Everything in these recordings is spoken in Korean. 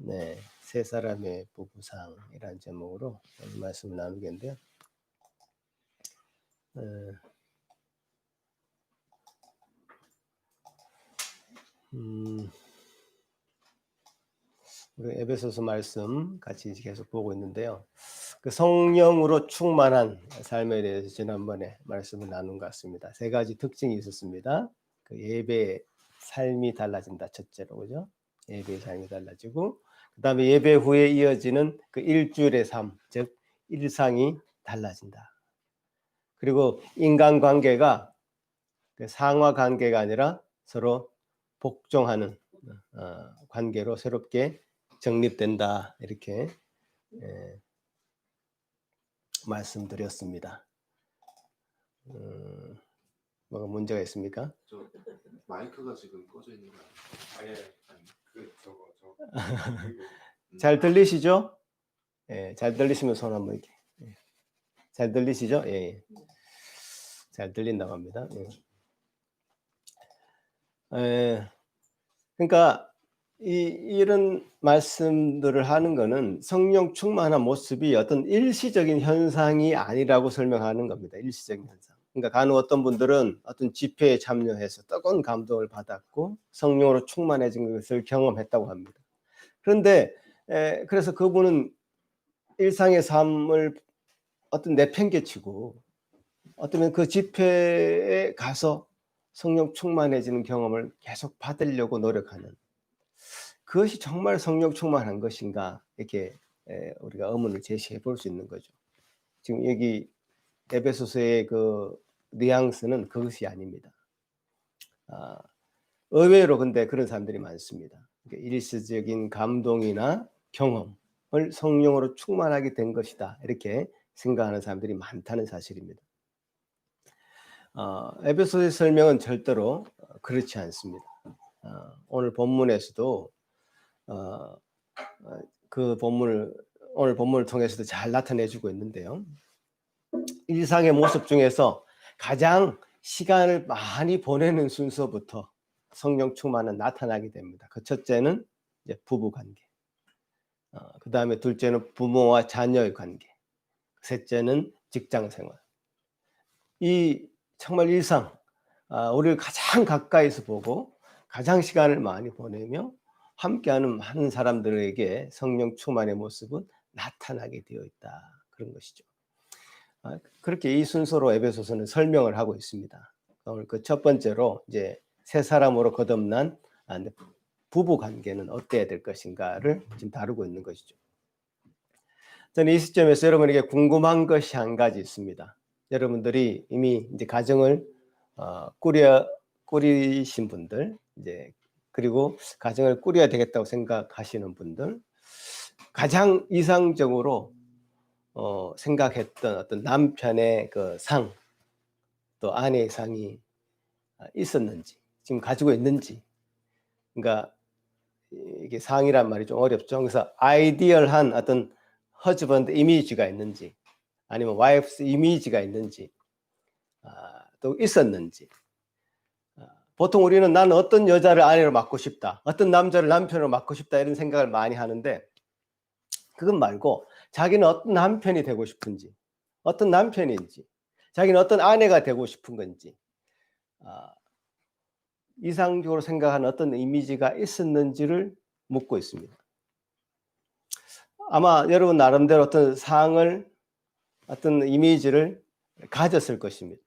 네, 세 사람의 부부상이라는 제목으로 오늘 말씀을 나누겠는데요. 어, 우리 에베소서 말씀 같이 계속 보고 있는데요. 그 성령으로 충만한 삶에 대해서 지난번에 말씀을 나눈 것 같습니다. 세 가지 특징이 있었습니다. 그 예배의 삶이 달라진다. 첫째로, 그죠? 예배의 삶이 달라지고, 그 다음에 예배 후에 이어지는 그 일주일의 삶, 즉 일상이 달라진다. 그리고 인간관계가 그 상하 관계가 아니라 서로 복종하는 관계로 새롭게 정립된다. 이렇게 말씀드렸습니다. 뭐가 문제가 있습니까? 저 마이크가 지금 꺼져 있는 거 아니에요? 잘 들리시죠? 예, 잘 들리시면 손 한번 이렇게. 예. 잘 들리시죠? 예, 잘 들린다고 합니다. 그러니까 이런 말씀들을 하는 거는 성령 충만한 모습이 어떤 일시적인 현상이 아니라고 설명하는 겁니다. 일시적인 현상. 그러니까 간혹 어떤 분들은 어떤 집회에 참여해서 뜨거운 감동을 받았고 성령으로 충만해진 것을 경험했다고 합니다. 그런데 그래서 그분은 일상의 삶을 어떤 내팽개치고 어쩌면 그 집회에 가서 성령 충만해지는 경험을 계속 받으려고 노력하는, 그것이 정말 성령 충만한 것인가, 이렇게 우리가 의문을 제시해 볼 수 있는 거죠. 지금 여기 에베소서의 그 뉘앙스는 그것이 아닙니다. 의외로 근데 그런 사람들이 많습니다. 일시적인 감동이나 경험을 성령으로 충만하게 된 것이다, 이렇게 생각하는 사람들이 많다는 사실입니다. 에베소서의 설명은 절대로 그렇지 않습니다. 오늘 본문에서도 그 오늘 본문을 통해서도 잘 나타내주고 있는데요. 일상의 모습 중에서 가장 시간을 많이 보내는 순서부터 성령 충만은 나타나게 됩니다. 그 첫째는 이제 부부 관계, 그 다음에 둘째는 부모와 자녀의 관계, 셋째는 직장 생활. 이 정말 일상, 우리를 가장 가까이서 보고 가장 시간을 많이 보내며 함께하는 많은 사람들에게 성령 충만의 모습은 나타나게 되어 있다, 그런 것이죠. 그렇게 이 순서로 에베소서는 설명을 하고 있습니다. 오늘 그 첫 번째로 이제 세 사람으로 거듭난 부부 관계는 어때야 될 것인가를 지금 다루고 있는 것이죠. 저는 이 시점에서 여러분에게 궁금한 것이 한 가지 있습니다. 여러분들이 이미 이제 가정을 꾸리신 분들, 이제 그리고 가정을 꾸려야 되겠다고 생각하시는 분들, 가장 이상적으로 생각했던 어떤 남편의 그 상, 또 아내의 상이 있었는지, 지금 가지고 있는지. 그러니까 이게 상이란 말이 좀 어렵죠. 그래서 아이디얼한 어떤 허즈번드 이미지가 있는지, 아니면 와이프스 이미지가 있는지, 또 있었는지. 보통 우리는 나는 어떤 여자를 아내로 맡고 싶다, 어떤 남자를 남편으로 맡고 싶다, 이런 생각을 많이 하는데, 그건 말고 자기는 어떤 남편이 되고 싶은지, 어떤 남편인지, 자기는 어떤 아내가 되고 싶은 건지, 이상적으로 생각하는 어떤 이미지가 있었는지를 묻고 있습니다. 아마 여러분 나름대로 어떤 상을, 어떤 이미지를 가졌을 것입니다.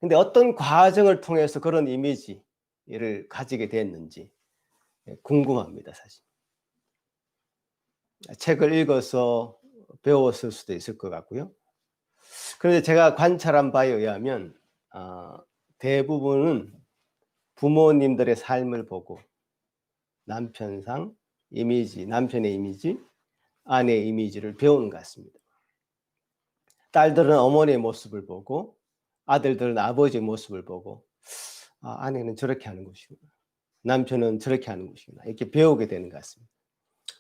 근데 어떤 과정을 통해서 그런 이미지를 가지게 됐는지 궁금합니다, 사실. 책을 읽어서 배웠을 수도 있을 것 같고요. 그런데 제가 관찰한 바에 의하면 대부분은 부모님들의 삶을 보고 남편상 이미지, 남편의 이미지, 아내의 이미지를 배우는 것 같습니다. 딸들은 어머니의 모습을 보고, 아들들은 아버지의 모습을 보고, 아내는 저렇게 하는 것이구나, 남편은 저렇게 하는 것이구나, 이렇게 배우게 되는 것 같습니다.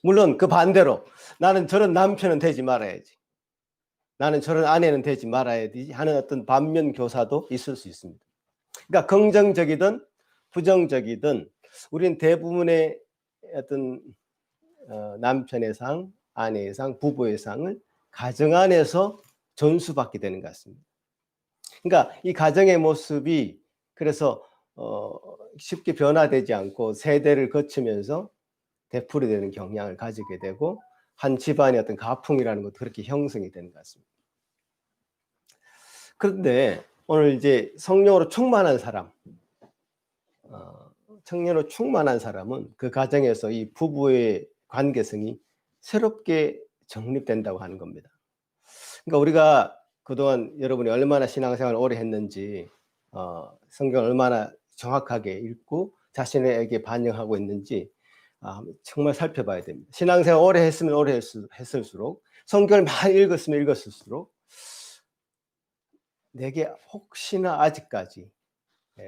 물론 그 반대로 나는 저런 남편은 되지 말아야지, 나는 저런 아내는 되지 말아야지 하는 어떤 반면 교사도 있을 수 있습니다. 그러니까 긍정적이든 부정적이든 우리는 대부분의 어떤 남편의 상, 아내의 상, 부부의 상을 가정 안에서 전수받게 되는 것 같습니다. 그러니까 이 가정의 모습이 그래서 쉽게 변화되지 않고 세대를 거치면서 되풀이되는 경향을 가지게 되고 한 집안의 어떤 가풍이라는 것도 그렇게 형성이 되는 것 같습니다. 그런데 오늘 이제 성령으로 충만한 사람, 성령으로 충만한 사람은 그 가정에서 이 부부의 관계성이 새롭게 정립된다고 하는 겁니다. 그러니까 우리가 그동안 여러분이 얼마나 신앙생활을 오래 했는지, 성경을 얼마나 정확하게 읽고 자신에게 반영하고 있는지 정말 살펴봐야 됩니다. 신앙생활 오래 했으면 오래 했을수록, 성경을 많이 읽었으면 읽었을수록 내게 혹시나 아직까지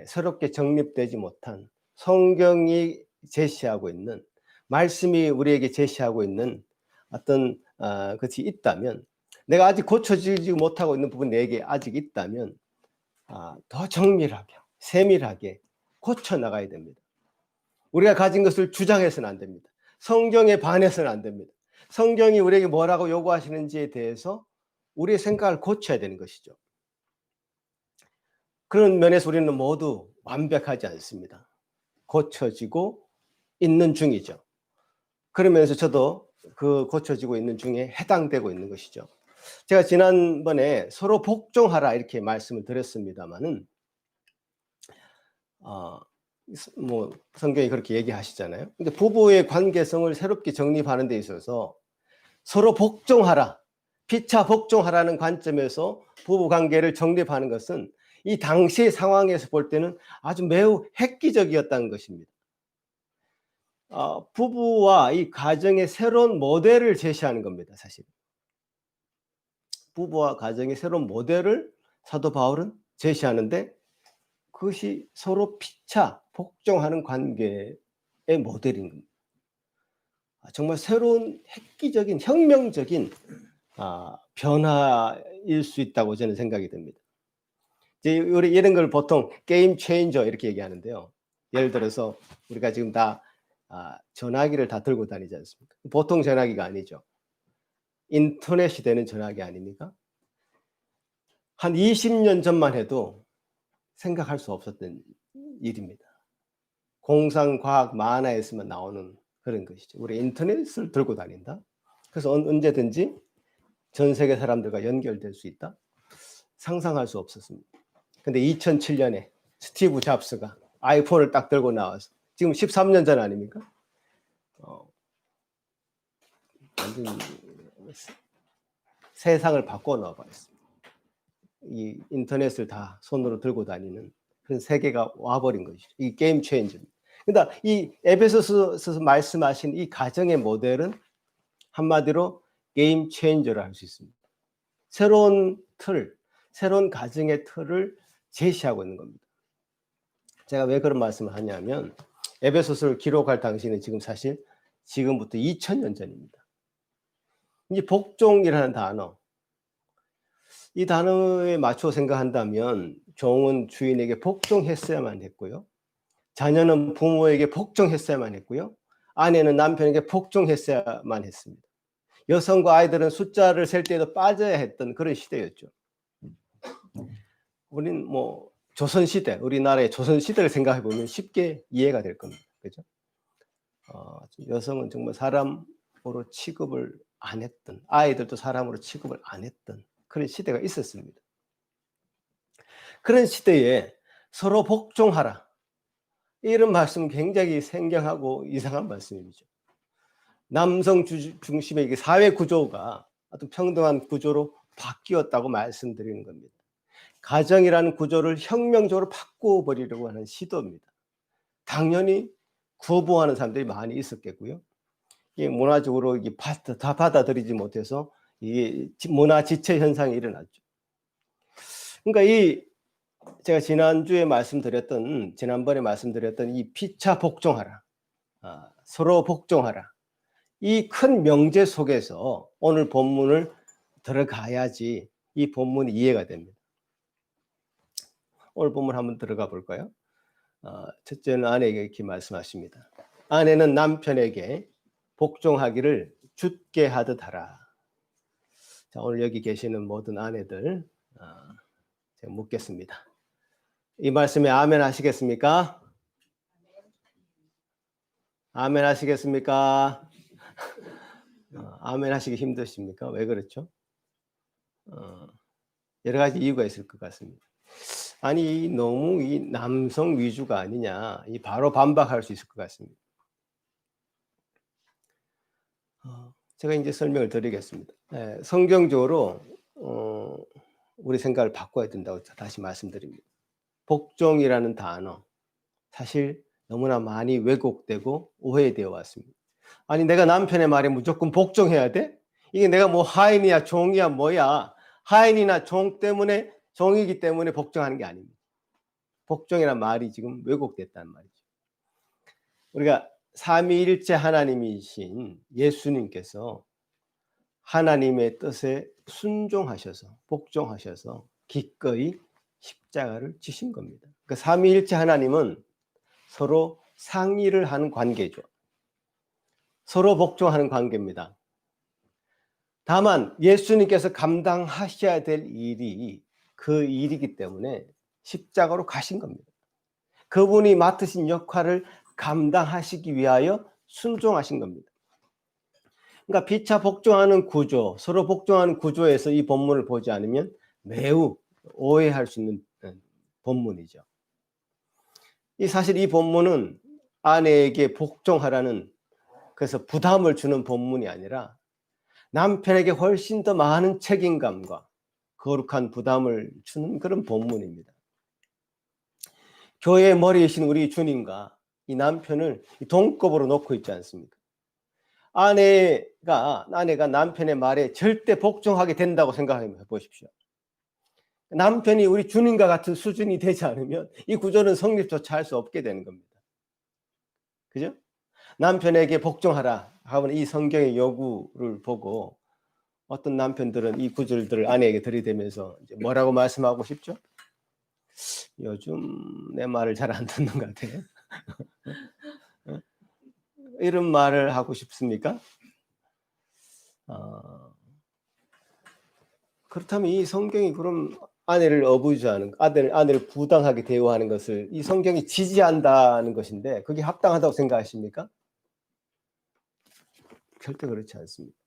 새롭게 정립되지 못한 성경이 제시하고 있는, 말씀이 우리에게 제시하고 있는 어떤 것이 있다면, 내가 아직 고쳐지지 못하고 있는 부분이 내게 아직 있다면 더 정밀하게, 세밀하게 고쳐나가야 됩니다. 우리가 가진 것을 주장해서는 안 됩니다. 성경에 반해서는 안 됩니다. 성경이 우리에게 뭐라고 요구하시는지에 대해서 우리의 생각을 고쳐야 되는 것이죠. 그런 면에서 우리는 모두 완벽하지 않습니다. 고쳐지고 있는 중이죠. 그러면서 저도 그 고쳐지고 있는 중에 해당되고 있는 것이죠. 제가 지난번에 서로 복종하라 이렇게 말씀을 드렸습니다마는 뭐 성경이 그렇게 얘기하시잖아요. 근데 부부의 관계성을 새롭게 정립하는 데 있어서 서로 복종하라, 피차 복종하라는 관점에서 부부 관계를 정립하는 것은 이 당시의 상황에서 볼 때는 아주 매우 획기적이었다는 것입니다. 부부와 이 가정의 새로운 모델을 제시하는 겁니다, 사실. 부부와 가정의 새로운 모델을 사도 바울은 제시하는데 그것이 서로 피차 복종하는 관계의 모델인 겁니다. 정말 새로운 획기적인 혁명적인 변화일 수 있다고 저는 생각이 듭니다. 이제 우리 이런 걸 보통 게임 체인저 이렇게 얘기하는데요. 예를 들어서 우리가 지금 다 전화기를 다 들고 다니지 않습니까? 보통 전화기가 아니죠. 인터넷 시대는 전화기 아닙니까? 한 20년 전만 해도 생각할 수 없었던 일입니다. 공상과학 만화에서만 나오는 그런 것이죠. 우리 인터넷을 들고 다닌다. 그래서 언제든지 전 세계 사람들과 연결될 수 있다. 상상할 수 없었습니다. 근데 2007년에 스티브 잡스가 아이폰을 딱 들고 나와서 지금 13년 전 아닙니까? 완전히 세상을 바꿔 놓아 버렸습니다. 이 인터넷을 다 손으로 들고 다니는 그런 세계가 와버린 것이죠. 이 게임 체인저입니다. 그러니까 이 에베소서에서 말씀하신 이 가정의 모델은 한마디로 게임 체인저라 할 수 있습니다. 새로운 틀, 새로운 가정의 틀을 제시하고 있는 겁니다. 제가 왜 그런 말씀을 하냐면 에베소서를 기록할 당시는 지금 사실 지금부터 2000년 전입니다. 이 복종이라는 단어, 이 단어에 맞춰 생각한다면 종은 주인에게 복종했어야만 했고요. 자녀는 부모에게 복종했어야만 했고요. 아내는 남편에게 복종했어야만 했습니다. 여성과 아이들은 숫자를 셀 때에도 빠져야 했던 그런 시대였죠. 우리는 뭐 조선시대, 우리나라의 조선시대를 생각해 보면 쉽게 이해가 될 겁니다. 그죠? 여성은 정말 사람으로 취급을 안 했던, 아이들도 사람으로 취급을 안 했던 그런 시대가 있었습니다. 그런 시대에 서로 복종하라. 이런 말씀은 굉장히 생경하고 이상한 말씀이죠. 남성 중심의 사회 구조가 어떤 평등한 구조로 바뀌었다고 말씀드리는 겁니다. 가정이라는 구조를 혁명적으로 바꿔버리려고 하는 시도입니다. 당연히 거부하는 사람들이 많이 있었겠고요. 이게 문화적으로 다 받아들이지 못해서 이게 문화 지체 현상이 일어났죠. 그러니까 제가 지난번에 말씀드렸던 이 피차 복종하라, 서로 복종하라, 이 큰 명제 속에서 오늘 본문을 들어가야지 이 본문이 이해가 됩니다. 오늘 본문 한번 들어가 볼까요? 첫째는 아내에게 이렇게 말씀하십니다. 아내는 남편에게 복종하기를 좇게 하듯 하라. 자, 오늘 여기 계시는 모든 아내들, 제가 묻겠습니다. 이 말씀에 아멘 하시겠습니까? 아멘 하시겠습니까? 아멘 하시기 힘드십니까? 왜 그렇죠? 여러 가지 이유가 있을 것 같습니다. 아니, 너무 이 남성 위주가 아니냐, 이 바로 반박할 수 있을 것 같습니다. 제가 이제 설명을 드리겠습니다. 성경적으로 우리 생각을 바꿔야 된다고 다시 말씀드립니다. 복종이라는 단어, 사실 너무나 많이 왜곡되고 오해되어 왔습니다. 아니, 내가 남편의 말에 무조건 복종해야 돼? 이게 내가 뭐 하인이야 종이야 뭐야, 하인이나 종 때문에, 종이기 때문에 복종하는 게 아닙니다. 복종이란 말이 지금 왜곡됐다는 말이죠. 우리가 삼위일체 하나님이신 예수님께서 하나님의 뜻에 순종하셔서, 복종하셔서 기꺼이 십자가를 지신 겁니다. 그 삼위일체 하나님은 서로 상의를 하는 관계죠. 서로 복종하는 관계입니다. 다만 예수님께서 감당하셔야 될 일이 그 일이기 때문에 십자가로 가신 겁니다. 그분이 맡으신 역할을 감당하시기 위하여 순종하신 겁니다. 그러니까 피차 복종하는 구조, 서로 복종하는 구조에서 이 본문을 보지 않으면 매우 오해할 수 있는 본문이죠. 사실 이 본문은 아내에게 복종하라는, 그래서 부담을 주는 본문이 아니라 남편에게 훨씬 더 많은 책임감과 거룩한 부담을 주는 그런 본문입니다. 교회의 머리이신 우리 주님과 이 남편을 동급으로 놓고 있지 않습니까? 아내가 남편의 말에 절대 복종하게 된다고 생각해 보십시오. 남편이 우리 주님과 같은 수준이 되지 않으면 이 구조는 성립조차 할 수 없게 되는 겁니다. 그죠? 남편에게 복종하라 하는 이 성경의 요구를 보고 어떤 남편들은 이 구절들을 아내에게 들이대면서 이제 뭐라고 말씀하고 싶죠? 요즘 내 말을 잘 안 듣는 것 같아요. 이런 말을 하고 싶습니까? 그렇다면 이 성경이 그럼 아내를 어부즈하는, 아내를 부당하게 대우하는 것을 이 성경이 지지한다는 것인데 그게 합당하다고 생각하십니까? 절대 그렇지 않습니다.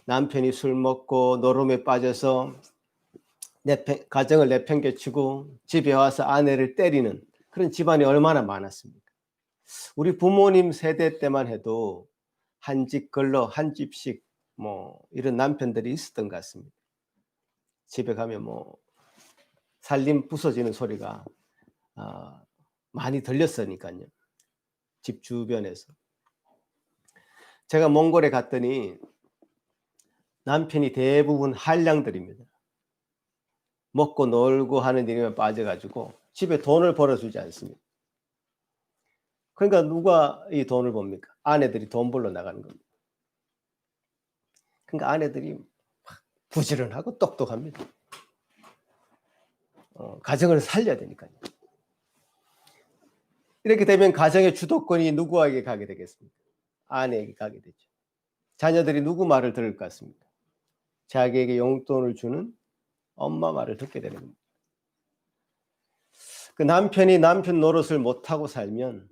남편이 술 먹고 노름에 빠져서 가정을 내팽개치고 집에 와서 아내를 때리는 그런 집안이 얼마나 많았습니까? 우리 부모님 세대 때만 해도 한 집 걸러 한 집씩 뭐 이런 남편들이 있었던 것 같습니다. 집에 가면 뭐 살림 부서지는 소리가 많이 들렸으니까요. 집 주변에서. 제가 몽골에 갔더니 남편이 대부분 한량들입니다. 먹고 놀고 하는 일에만 빠져가지고 집에 돈을 벌어주지 않습니다. 그러니까 누가 이 돈을 봅니까? 아내들이 돈 벌러 나가는 겁니다. 그러니까 아내들이 부지런하고 똑똑합니다. 가정을 살려야 되니까요. 이렇게 되면 가정의 주도권이 누구에게 가게 되겠습니까? 아내에게 가게 되죠. 자녀들이 누구 말을 들을 것 같습니까? 자기에게 용돈을 주는 엄마 말을 듣게 되는 겁니다. 그 남편이 남편 노릇을 못하고 살면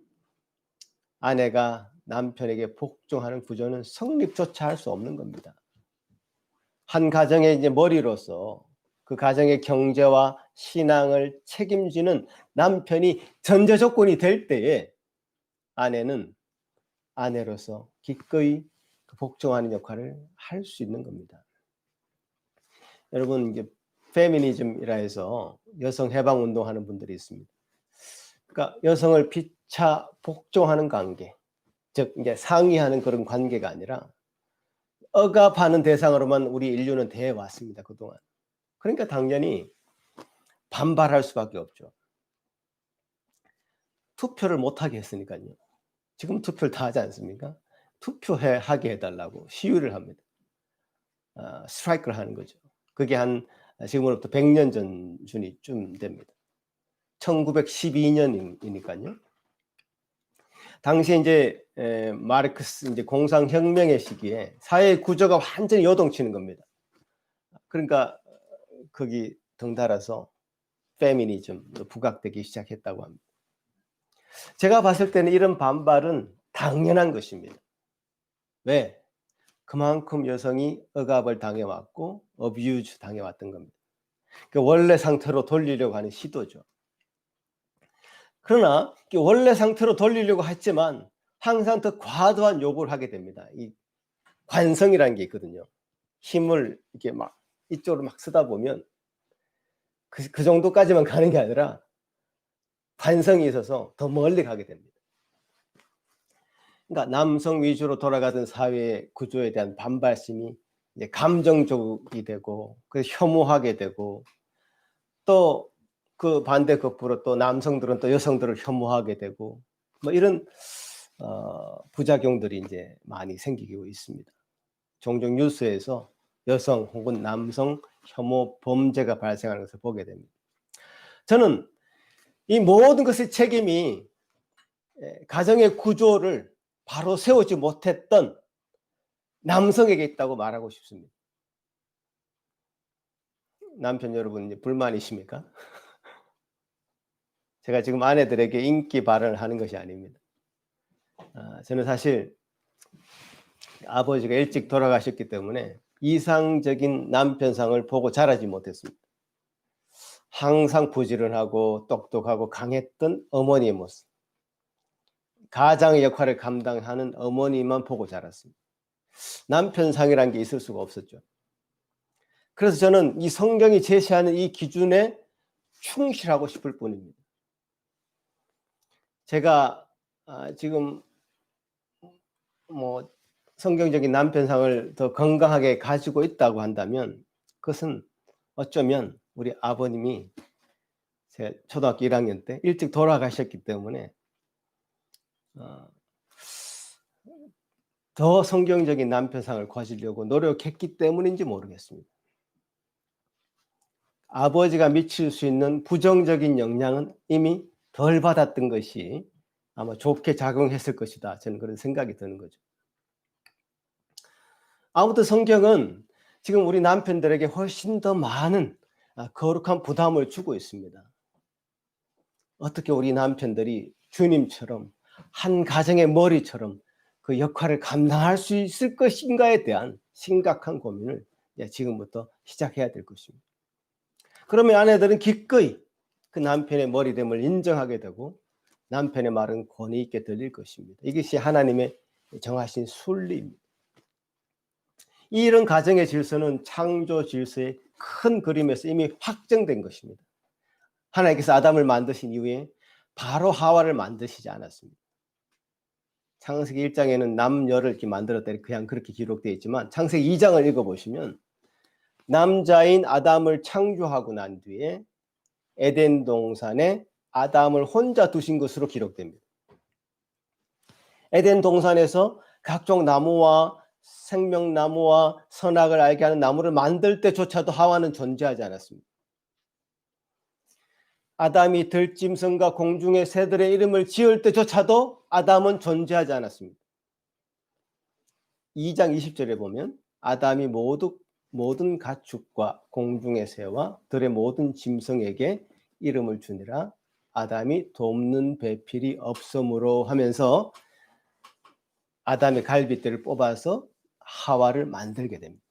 아내가 남편에게 복종하는 구조는 성립조차 할 수 없는 겁니다. 한 가정의 이제 머리로서 그 가정의 경제와 신앙을 책임지는 남편이 전제 조건이 될 때에 아내는 아내로서 기꺼이 복종하는 역할을 할 수 있는 겁니다. 여러분, 이제 페미니즘이라 해서 여성 해방 운동하는 분들이 있습니다. 그러니까 여성을 피차 복종하는 관계, 즉 이제 상의하는 그런 관계가 아니라 억압하는 대상으로만 우리 인류는 대해 왔습니다, 그동안. 그러니까 당연히 반발할 수밖에 없죠. 투표를 못하게 했으니까요. 지금 투표를 다 하지 않습니까? 투표하게 해달라고 시위를 합니다. 스트라이크를 하는 거죠. 그게 한 지금으로부터 100년 전쯤 됩니다. 1912년이니까요. 당시 이제 마르크스 이제 공상혁명의 시기에 사회 구조가 완전히 요동치는 겁니다. 그러니까 거기 덩달아서 페미니즘 부각되기 시작했다고 합니다. 제가 봤을 때는 이런 반발은 당연한 것입니다. 왜? 그만큼 여성이 억압을 당해왔고 어뷰즈 당해왔던 겁니다. 그 원래 상태로 돌리려고 하는 시도죠. 그러나 원래 상태로 돌리려고 했지만 항상 더 과도한 요구를 하게 됩니다. 이 관성이라는 게 있거든요. 힘을 이렇게 막 이쪽으로 막 쓰다 보면 그 정도까지만 가는 게 아니라 관성이 있어서 더 멀리 가게 됩니다. 그러니까 남성 위주로 돌아가던 사회 구조에 대한 반발심이 이제 감정적이 되고 그래서 혐오하게 되고 또 그 반대 거꾸로 또 남성들은 또 여성들을 혐오하게 되고 뭐 이런 부작용들이 이제 많이 생기고 있습니다. 종종 뉴스에서 여성 혹은 남성 혐오 범죄가 발생하는 것을 보게 됩니다. 저는 이 모든 것의 책임이 가정의 구조를 바로 세우지 못했던 남성에게 있다고 말하고 싶습니다. 남편 여러분 이제 불만이십니까? 제가 지금 아내들에게 인기 발언을 하는 것이 아닙니다. 저는 사실 아버지가 일찍 돌아가셨기 때문에 이상적인 남편상을 보고 자라지 못했습니다. 항상 부지런하고 똑똑하고 강했던 어머니의 모습, 가장의 역할을 감당하는 어머니만 보고 자랐습니다. 남편상이라는 게 있을 수가 없었죠. 그래서 저는 이 성경이 제시하는 이 기준에 충실하고 싶을 뿐입니다. 제가 지금 뭐 성경적인 남편상을 더 건강하게 가지고 있다고 한다면 그것은 어쩌면 우리 아버님이 제가 초등학교 1학년 때 일찍 돌아가셨기 때문에 더 성경적인 남편상을 가지려고 노력했기 때문인지 모르겠습니다. 아버지가 미칠 수 있는 부정적인 영향은 이미 덜 받았던 것이 아마 좋게 작용했을 것이다. 저는 그런 생각이 드는 거죠. 아무튼 성경은 지금 우리 남편들에게 훨씬 더 많은 거룩한 부담을 주고 있습니다. 어떻게 우리 남편들이 주님처럼 한 가정의 머리처럼 그 역할을 감당할 수 있을 것인가에 대한 심각한 고민을 지금부터 시작해야 될 것입니다. 그러면 아내들은 기꺼이 그 남편의 머리됨을 인정하게 되고 남편의 말은 권위 있게 들릴 것입니다. 이것이 하나님의 정하신 순리입니다. 이런 가정의 질서는 창조 질서의 큰 그림에서 이미 확정된 것입니다. 하나님께서 아담을 만드신 이후에 바로 하와를 만드시지 않았습니다. 창세기 1장에는 남녀를 이렇게 만들었다 그냥 그렇게 기록되어 있지만 창세기 2장을 읽어보시면 남자인 아담을 창조하고 난 뒤에 에덴 동산에 아담을 혼자 두신 것으로 기록됩니다. 에덴 동산에서 각종 나무와 생명나무와 선악을 알게 하는 나무를 만들 때조차도 하와는 존재하지 않았습니다. 아담이 들짐승과 공중의 새들의 이름을 지을 때조차도 아담은 존재하지 않았습니다. 2장 20절에 보면 아담이 모든 가축과 공중의 새와 들의 모든 짐승에게 이름을 주니라 아담이 돕는 배필이 없으므로 하면서 아담의 갈빗대를 뽑아서 하와를 만들게 됩니다.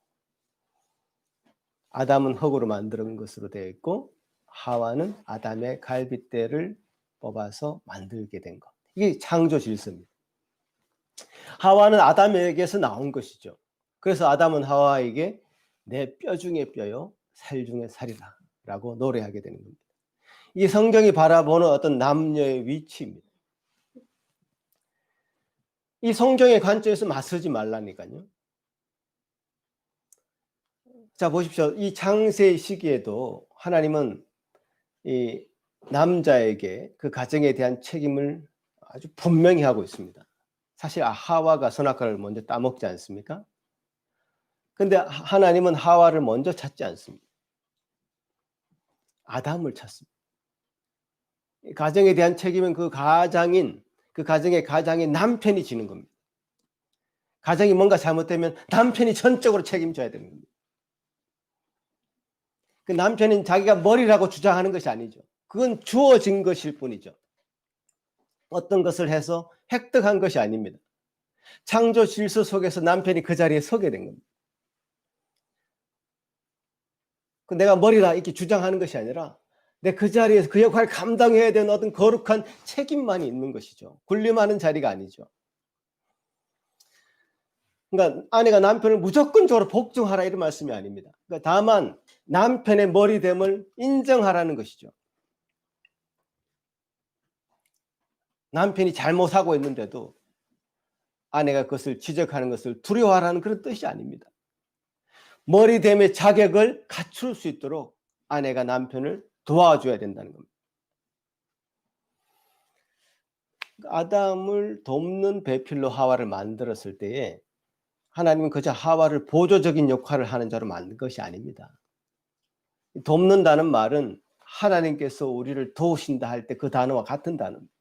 아담은 흙으로 만든 것으로 되어 있고 하와는 아담의 갈빗대를 뽑아서 만들게 된 것. 이게 창조 질서입니다. 하와는 아담에게서 나온 것이죠. 그래서 아담은 하와에게 내 뼈 중에 뼈요 살 중에 살이라 라고 노래하게 되는 겁니다. 이게 성경이 바라보는 어떤 남녀의 위치입니다. 이 성경의 관점에서 맞서지 말라니까요. 자 보십시오. 이 창세 시기에도 하나님은 이 남자에게 그 가정에 대한 책임을 아주 분명히 하고 있습니다. 사실 하와가 선악과를 먼저 따먹지 않습니까? 근데 하나님은 하와를 먼저 찾지 않습니다. 아담을 찾습니다. 가정에 대한 책임은 그 가장인 그 가정의 가장이 남편이 지는 겁니다. 가정이 뭔가 잘못되면 남편이 전적으로 책임져야 되는 겁니다. 그 남편은 자기가 머리라고 주장하는 것이 아니죠. 그건 주어진 것일 뿐이죠. 어떤 것을 해서 획득한 것이 아닙니다. 창조 질서 속에서 남편이 그 자리에 서게 된 겁니다. 내가 머리라 이렇게 주장하는 것이 아니라 내 그 자리에서 그 역할을 감당해야 되는 어떤 거룩한 책임만이 있는 것이죠. 군림하는 자리가 아니죠. 그러니까 아내가 남편을 무조건적으로 복종하라 이런 말씀이 아닙니다. 그러니까 다만 남편의 머리됨을 인정하라는 것이죠. 남편이 잘못하고 있는데도 아내가 그것을 지적하는 것을 두려워하라는 그런 뜻이 아닙니다. 머리됨의 자격을 갖출 수 있도록 아내가 남편을 도와줘야 된다는 겁니다. 아담을 돕는 배필로 하와를 만들었을 때에 하나님은 그저 하와를 보조적인 역할을 하는 자로 만든 것이 아닙니다. 돕는다는 말은 하나님께서 우리를 도우신다 할 때 그 단어와 같은 단어입니다.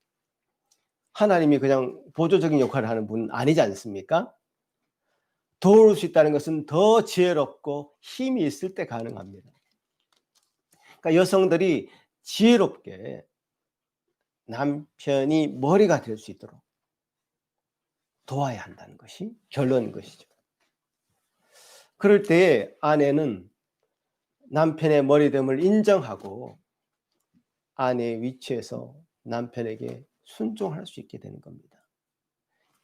하나님이 그냥 보조적인 역할을 하는 분은 아니지 않습니까? 도울 수 있다는 것은 더 지혜롭고 힘이 있을 때 가능합니다. 그러니까 여성들이 지혜롭게 남편이 머리가 될 수 있도록 도와야 한다는 것이 결론인 것이죠. 그럴 때에 아내는 남편의 머리됨을 인정하고 아내의 위치에서 남편에게 순종할 수 있게 되는 겁니다.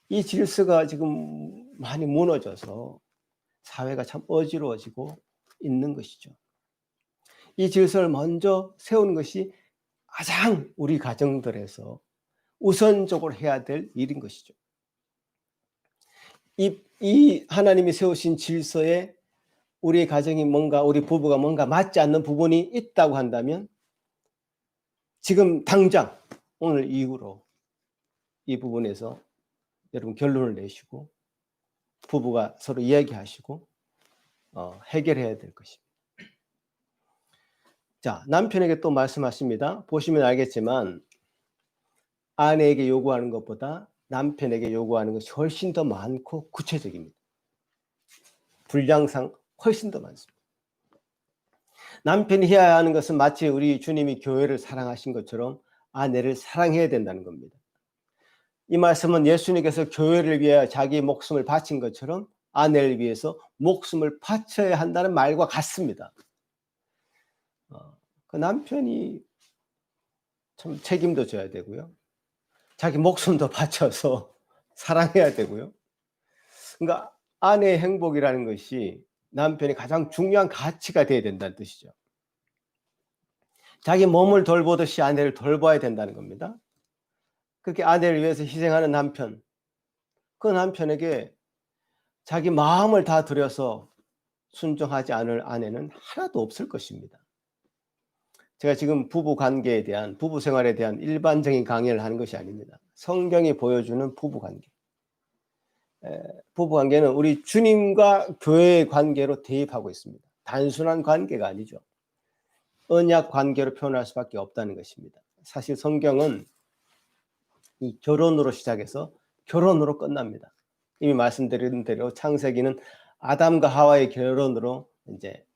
이 질서가 지금 많이 무너져서 사회가 참 어지러워지고 있는 것이죠. 이 질서를 먼저 세우는 것이 가장 우리 가정들에서 우선적으로 해야 될 일인 것이죠. 이 하나님이 세우신 질서에 우리 가정이 뭔가, 우리 부부가 뭔가 맞지 않는 부분이 있다고 한다면 지금 당장 오늘 이후로 이 부분에서 여러분 결론을 내시고 부부가 서로 이야기하시고 해결해야 될 것입니다. 자, 남편에게 또 말씀하십니다. 보시면 알겠지만 아내에게 요구하는 것보다 남편에게 요구하는 것이 훨씬 더 많고 구체적입니다. 분량상 훨씬 더 많습니다. 남편이 해야 하는 것은 마치 우리 주님이 교회를 사랑하신 것처럼 아내를 사랑해야 된다는 겁니다. 이 말씀은 예수님께서 교회를 위해 자기 목숨을 바친 것처럼 아내를 위해서 목숨을 바쳐야 한다는 말과 같습니다. 그 남편이 참 책임도 져야 되고요. 자기 목숨도 바쳐서 사랑해야 되고요. 그러니까 아내의 행복이라는 것이 남편이 가장 중요한 가치가 되어야 된다는 뜻이죠. 자기 몸을 돌보듯이 아내를 돌봐야 된다는 겁니다. 그렇게 아내를 위해서 희생하는 남편, 그 남편에게 자기 마음을 다 들여서 순종하지 않을 아내는 하나도 없을 것입니다. 제가 지금 부부 관계에 대한, 부부 생활에 대한 일반적인 강의를 하는 것이 아닙니다. 성경이 보여주는 부부 관계. 부부 관계는 우리 주님과 교회의 관계로 대입하고 있습니다. 단순한 관계가 아니죠. 언약 관계로 표현할 수밖에 없다는 것입니다. 사실 성경은 이 결혼으로 시작해서 결혼으로 끝납니다. 이미 말씀드린 대로 창세기는 아담과 하와의 결혼으로 이제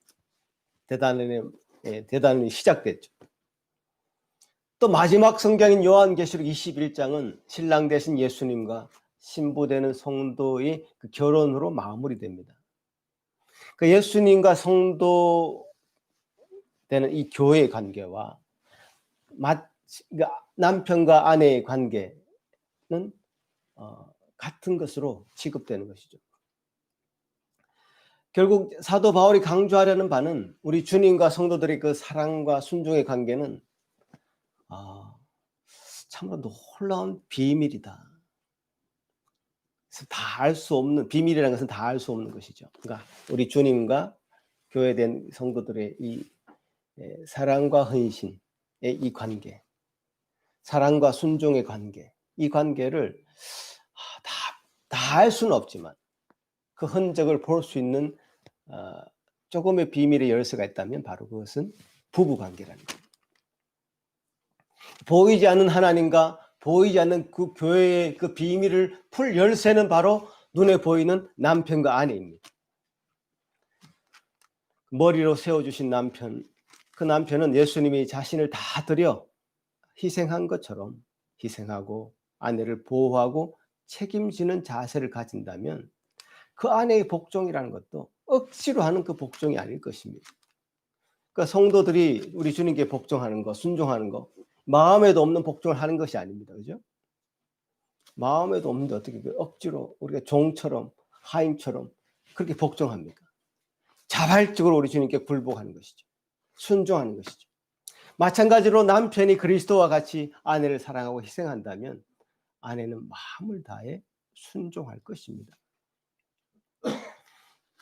대단히 시작됐죠. 또 마지막 성경인 요한계시록 21장은 신랑 되신 예수님과 신부되는 성도의 그 결혼으로 마무리됩니다. 그 예수님과 성도 되는 이 교회의 관계와 남편과 아내의 관계는 같은 것으로 취급되는 것이죠. 결국 사도 바울이 강조하려는 바는 우리 주님과 성도들의 그 사랑과 순종의 관계는 참으로 놀라운 비밀이다. 다 알 수 없는, 비밀이라는 것은 다 알 수 없는 것이죠. 그러니까 우리 주님과 교회된 성도들의 이 사랑과 헌신의 이 관계, 사랑과 순종의 관계, 이 관계를 다 알 수는 없지만 그 흔적을 볼 수 있는 조금의 비밀의 열쇠가 있다면 바로 그것은 부부 관계라는 겁니다. 보이지 않는 하나님과 보이지 않는 그 교회의 그 비밀을 풀 열쇠는 바로 눈에 보이는 남편과 아내입니다. 머리로 세워주신 남편, 그 남편은 예수님이 자신을 다 드려 희생한 것처럼 희생하고 아내를 보호하고 책임지는 자세를 가진다면 그 아내의 복종이라는 것도 억지로 하는 그 복종이 아닐 것입니다. 그러니까 성도들이 우리 주님께 복종하는 거, 순종하는 거, 마음에도 없는 복종을 하는 것이 아닙니다. 그죠? 마음에도 없는데 어떻게 억지로 우리가 종처럼 하인처럼 그렇게 복종합니까? 자발적으로 우리 주님께 굴복하는 것이죠. 순종하는 것이죠. 마찬가지로 남편이 그리스도와 같이 아내를 사랑하고 희생한다면 아내는 마음을 다해 순종할 것입니다.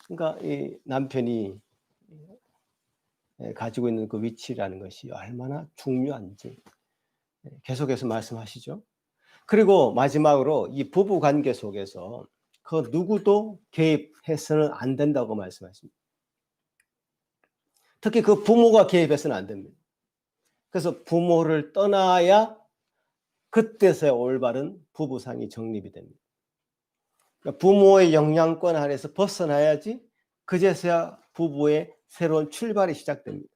그러니까 이 남편이 가지고 있는 그 위치라는 것이 얼마나 중요한지 계속해서 말씀하시죠. 그리고 마지막으로 이 부부 관계 속에서 그 누구도 개입해서는 안 된다고 말씀하십니다. 특히 그 부모가 개입해서는 안 됩니다. 그래서 부모를 떠나야 그때서야 올바른 부부상이 정립이 됩니다. 그러니까 부모의 영향권 아래서 벗어나야지 그제서야 부부의 새로운 출발이 시작됩니다.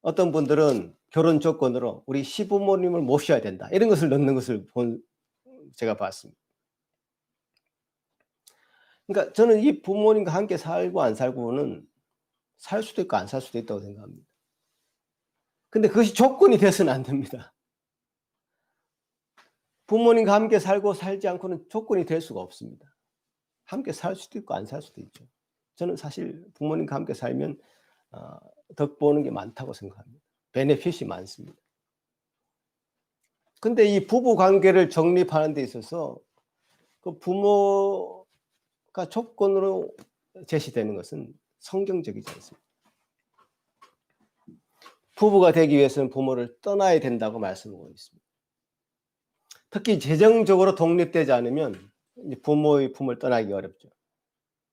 어떤 분들은 결혼 조건으로 우리 시부모님을 모셔야 된다 이런 것을 넣는 것을 제가 봤습니다. 그러니까 저는 이 부모님과 함께 살고 안 살고는 살 수도 있고 안 살 수도 있다고 생각합니다. 근데 그것이 조건이 돼서는 안 됩니다. 부모님과 함께 살고 살지 않고는 조건이 될 수가 없습니다. 함께 살 수도 있고 안 살 수도 있죠. 저는 사실 부모님과 함께 살면 덕 보는 게 많다고 생각합니다. 베네핏이 많습니다. 근데 이 부부 관계를 정립하는 데 있어서 그 부모가 조건으로 제시되는 것은 성경적이지 않습니다. 부부가 되기 위해서는 부모를 떠나야 된다고 말씀하고 있습니다. 특히 재정적으로 독립되지 않으면 부모의 품을 떠나기 어렵죠.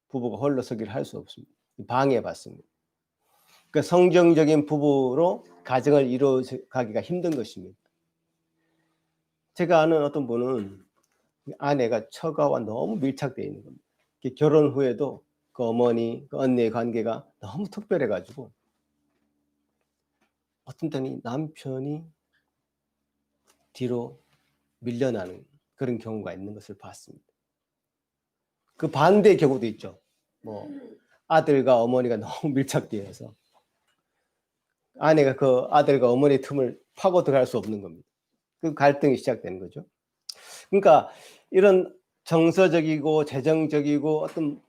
부부가 홀로 서기를 할 수 없습니다. 방해받습니다. 그러니까 성경적인 부부로 가정을 이루어가기가 힘든 것입니다. 제가 아는 어떤 분은 아내가 처가와 너무 밀착되어 있는 겁니다. 결혼 후에도 그 어머니, 그 언니의 관계가 너무 특별해가지고 어떤 때는 남편이 뒤로 밀려나는 그런 경우가 있는 것을 봤습니다. 그 반대의 경우도 있죠. 뭐 아들과 어머니가 너무 밀착되어서 아내가 그 아들과 어머니 틈을 파고 들어갈 수 없는 겁니다. 그 갈등이 시작되는 거죠. 그러니까 이런 정서적이고 재정적이고 어떤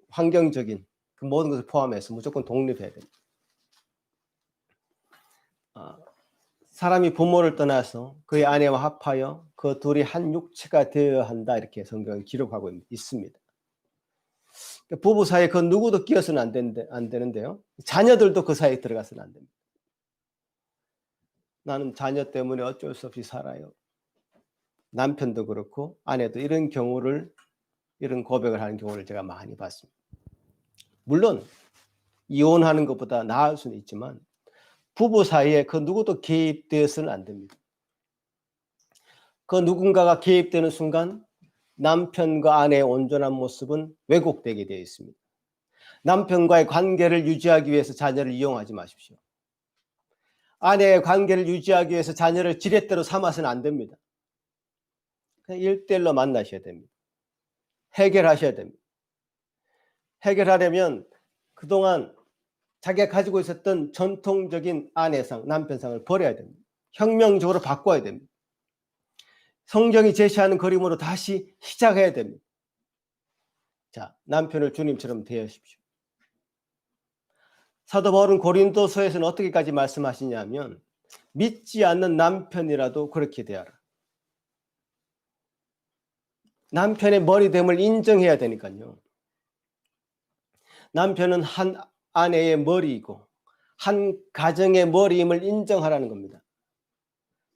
환경적인 그 모든 것을 포함해서 무조건 독립해야 됩니다. 사람이 부모를 떠나서 그의 아내와 합하여 그 둘이 한 육체가 되어야 한다 이렇게 성경은 기록하고 있습니다. 부부 사이에 그 누구도 끼어서는 안 되는데요. 자녀들도 그 사이에 들어가서는 안 됩니다. 나는 자녀 때문에 어쩔 수 없이 살아요. 남편도 그렇고 아내도 이런 고백을 하는 경우를 제가 많이 봤습니다. 물론 이혼하는 것보다 나을 수는 있지만 부부 사이에 그 누구도 개입되어서는 안 됩니다. 그 누군가가 개입되는 순간 남편과 아내의 온전한 모습은 왜곡되게 되어 있습니다. 남편과의 관계를 유지하기 위해서 자녀를 이용하지 마십시오. 아내의 관계를 유지하기 위해서 자녀를 지렛대로 삼아서는 안 됩니다. 그냥 1대1로 만나셔야 됩니다. 해결하셔야 됩니다. 해결하려면 그동안 자기가 가지고 있었던 전통적인 아내상, 남편상을 버려야 됩니다. 혁명적으로 바꿔야 됩니다. 성경이 제시하는 그림으로 다시 시작해야 됩니다. 자, 남편을 주님처럼 대하십시오. 사도 바울은 고린도서에서는 어떻게까지 말씀하시냐면 믿지 않는 남편이라도 그렇게 대하라. 남편의 머리됨을 인정해야 되니까요. 남편은 한 아내의 머리이고 한 가정의 머리임을 인정하라는 겁니다.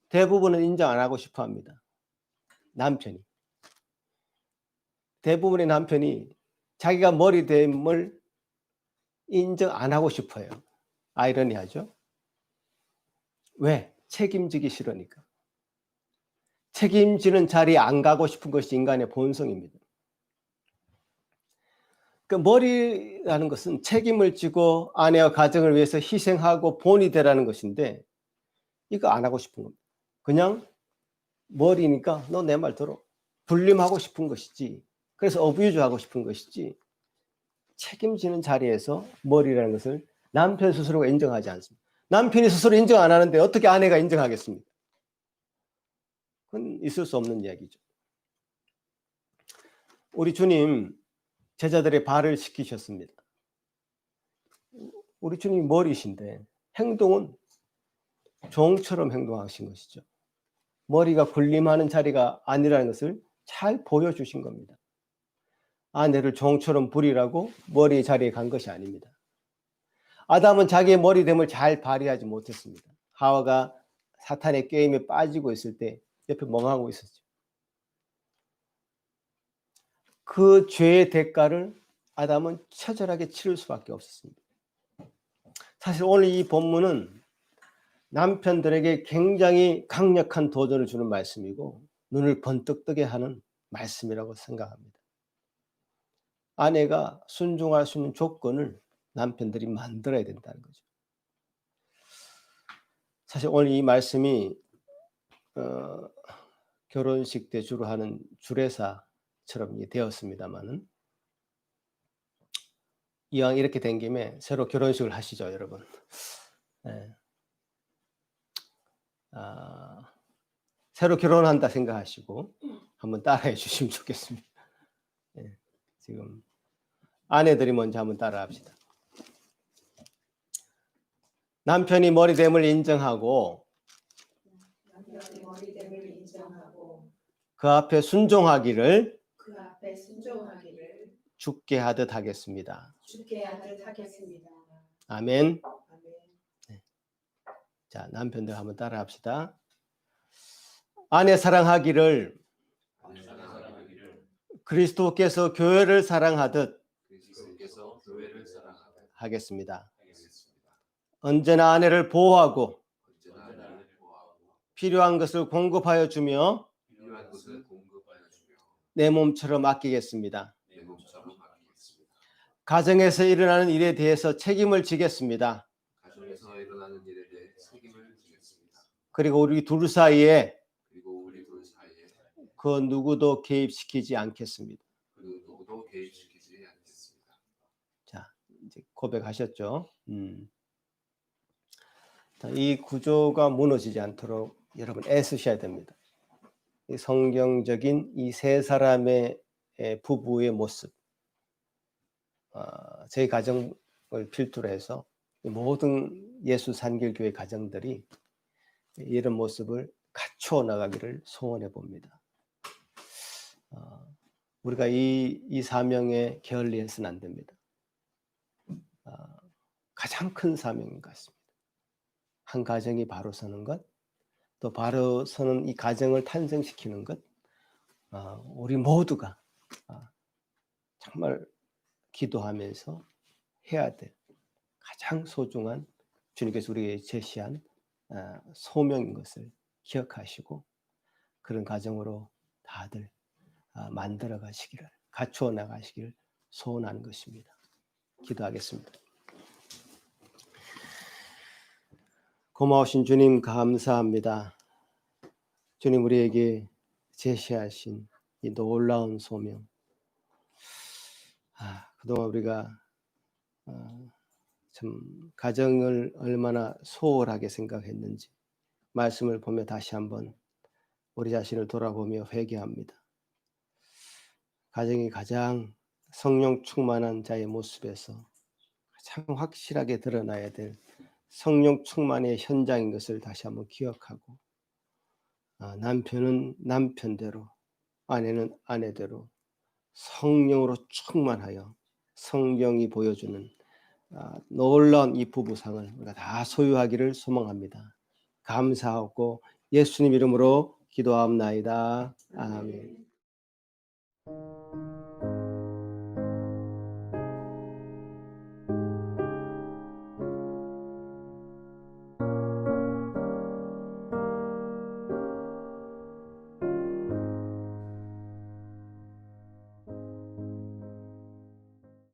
대부분은 인정 안 하고 싶어 합니다. 남편이. 대부분의 남편이 자기가 머리됨을 인정 안 하고 싶어요. 아이러니하죠? 왜? 책임지기 싫으니까. 책임지는 자리에 안 가고 싶은 것이 인간의 본성입니다. 그 머리라는 것은 책임을 지고 아내와 가정을 위해서 희생하고 본이 되라는 것인데 이거 안 하고 싶은 겁니다. 그냥 머리니까 너 내 말 들어. 군림하고 싶은 것이지. 그래서 어부유주하고 싶은 것이지. 책임지는 자리에서 머리라는 것을 남편 스스로가 인정하지 않습니다. 남편이 스스로 인정 안 하는데 어떻게 아내가 인정하겠습니까? 그건 있을 수 없는 이야기죠. 우리 주님 제자들의 발을 씻기셨습니다. 우리 주님이 머리신데 행동은 종처럼 행동하신 것이죠. 머리가 군림하는 자리가 아니라는 것을 잘 보여주신 겁니다. 아내를 종처럼 부리라고 머리의 자리에 간 것이 아닙니다. 아담은 자기의 머리됨을 잘 발휘하지 못했습니다. 하와가 사탄의 게임에 빠지고 있을 때 옆에 멍하고 있었죠. 그 죄의 대가를 아담은 처절하게 치를 수밖에 없었습니다. 사실 오늘 이 본문은 남편들에게 굉장히 강력한 도전을 주는 말씀이고 눈을 번뜩 뜨게 하는 말씀이라고 생각합니다. 아내가 순종할 수 있는 조건을 남편들이 만들어야 된다는 거죠. 사실 오늘 이 말씀이 결혼식 때 주로 하는 주례사처럼 되었습니다만은 이왕 이렇게 된 김에 새로 결혼식을 하시죠, 여러분. 네. 새로 결혼한다 생각하시고 한번 따라해 주시면 좋겠습니다. 네. 지금 아내들이 먼저 한번 따라합시다. 남편이 머리됨을 인정하고 그 앞에 순종하기를 죽게 하듯 하겠습니다. 아멘. 네. 자, 남편들 한번 따라합시다. 아내 사랑하기를 그리스도께서 교회를 사랑하듯 하겠습니다. 언제나 아내를 보호하고 필요한 것을 공급하여 주며 내 몸처럼 아끼겠습니다. 가정에서 일어나는 일에 대해서 책임을 지겠습니다. 그리고 우리 둘 사이에 그 누구도 개입시키지 않겠습니다. 자, 이제 고백하셨죠? 이 구조가 무너지지 않도록 여러분 애쓰셔야 됩니다. 이 성경적인 이 세 사람의 부부의 모습, 저희 가정을 필두로 해서 모든 예수 산길교회 가정들이 이런 모습을 갖추어 나가기를 소원해 봅니다. 우리가 이 사명에 게을리해서는 안 됩니다. 가장 큰 사명인 것 같습니다. 한 가정이 바로 서는 것, 또 바로 서는 이 가정을 탄생시키는 것, 우리 모두가 정말 기도하면서 해야 될 가장 소중한 주님께서 우리에게 제시한 소명인 것을 기억하시고 그런 가정으로 다들 만들어 가시기를, 갖추어 나가시기를 소원하는 것입니다. 기도하겠습니다. 고마우신 주님 감사합니다. 주님 우리에게 제시하신 이 놀라운 소명, 그동안 우리가 참 가정을 얼마나 소홀하게 생각했는지 말씀을 보며 다시 한번 우리 자신을 돌아보며 회개합니다. 가정이 가장 성령 충만한 자의 모습에서 가장 확실하게 드러나야 될 성령 충만의 현장인 것을 다시 한번 기억하고 남편은 남편대로 아내는 아내대로 성령으로 충만하여 성경이 보여주는 놀라운 이 부부상을 우리가 다 소유하기를 소망합니다. 감사하고 예수님 이름으로 기도하옵나이다. 아멘.